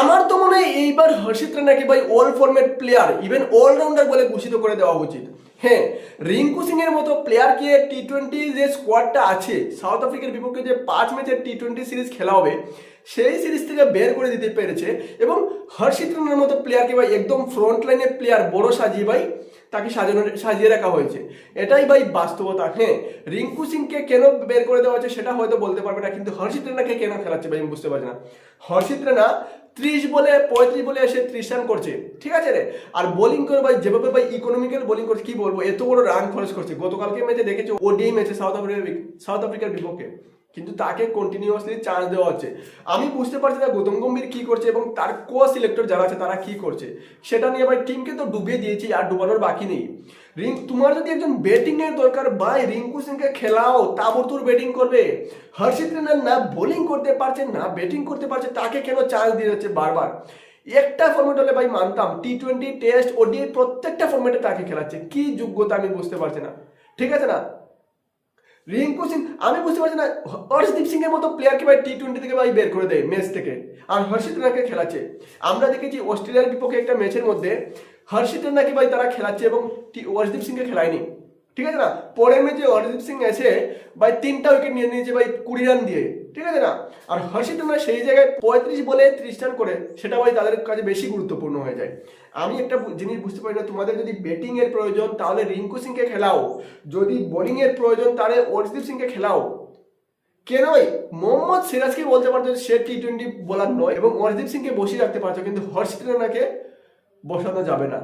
আমার তো মনে হয় এইবার হর্ষিত রানাকে ভাই all format player even allrounder বলে ঘোষিত করে দেওয়া উচিত। হ্যাঁ, রিঙ্কু সিং এর মতো প্লেয়ারকে টি-20 যে স্কোয়াডটা আছে সাউথ আফ্রিকার বিপক্ষে যে 5 ম্যাচের টি-20 সিরিজ খেলা হবে সেই সিরিজ থেকে বের করে দিতে পেরেছে এবং হর্ষিত রানার মতো প্লেয়ারকে ভাই একদম ফ্রন্ট লাইনের প্লেয়ার বড় সাজিয়ে ভাই তাকে সাজিয়ে রাখা হয়েছে। এটাই ভাই বাস্তবতা। হ্যাঁ, রিঙ্কু সিংকে কেন বের করে দেওয়া হচ্ছে সেটা হয়তো বলতে পারবে না, কিন্তু হর্ষিত রানাকে কেন খেলাচ্ছে ভাই আমি বুঝতে পারছি না। হর্ষিত রানা 30 বলে 35 বলে এসে 30 রান করছে, ঠিক আছে রে। আর বোলিং করে ভাই যেভাবে ভাই ইকোনমিক্যাল বোলিং করছে, কি বলবো, এত বড় রান খরচ করছে। গতকালকে ম্যাচে দেখেছো ওডিআই ম্যাচে সাউথ আফ্রিকার বিপক্ষে, কিন্তু তাকে কন্টিনিউয়াসলি চান্স দেওয়া হচ্ছে। আমি বুঝতে পারছি না গৌতম গম্ভীর কি করছে এবং তার কো সিলেক্টর যারা আছে তারা কি করছে সেটা নিয়ে ভাই টিমকে তো ডুবিয়ে দিয়েছি, আর ডুবানোর বাকি নেই। তোমার যদি একজন ব্যাটিং এর দরকার ভাই রিঙ্কু সিংকে খেলাও, তাবড়তোর ব্যাটিং করবে। হর্ষিত রানা না বোলিং করতে পারছে না ব্যাটিং করতে পারছে, তাকে কেন চান্স দিয়ে যাচ্ছে বারবার। একটা ফর্মেট হলে ভাই মানতাম, টি-20 টেস্ট ওডিআই প্রত্যেকটা ফর্মেটে তাকে খেলাচ্ছে, কি যোগ্যতা আমি বুঝতে পারছি না, ঠিক আছে না। রিঙ্কু সিং আমি বুঝতে পারছি না, হর্ষদীপ সিং এর মতো প্লেয়ারকে ভাই টি-20 থেকে ভাই বের করে দেয় ম্যাচ থেকে, আর হর্ষিত রানাকে খেলাচ্ছে। আমরা দেখেছি অস্ট্রেলিয়ার বিপক্ষে একটা ম্যাচের মধ্যে হর্ষিত রানাকে ভাই তারা খেলাচ্ছে এবং হর্ষদীপ সিংকে খেলায়নি, ঠিক আছে না। পরের ম্যাচে হর্ষদীপ সিং এসে ভাই 3টা উইকেট নিয়ে নিয়েছে ভাই 20 রান দিয়ে, ঠিক আছে না। আর হর্ষিত রানা সেই জায়গায় 35 বলে 30 রান করে, সেটা ভাই তাদের কাছে বেশি গুরুত্বপূর্ণ হয়ে যায়। আমি একটা জিনিস বুঝতে পারি না, তোমাদের যদি ব্যাটিং এর প্রয়োজন তাহলে রিঙ্কু সিংকে খেলাও, যদি বোলিং এর প্রয়োজন তাহলে হর্ষদীপ সিংকে খেলাও। কেন ভাই মোহাম্মদ সিরাজকে বলতে পারতো সে টি-20 বোলার নয় এবং হর্ষদীপ সিংকে বসিয়ে রাখতে পারতো, কিন্তু হর্ষিত রানাকে বসানো যাবে না।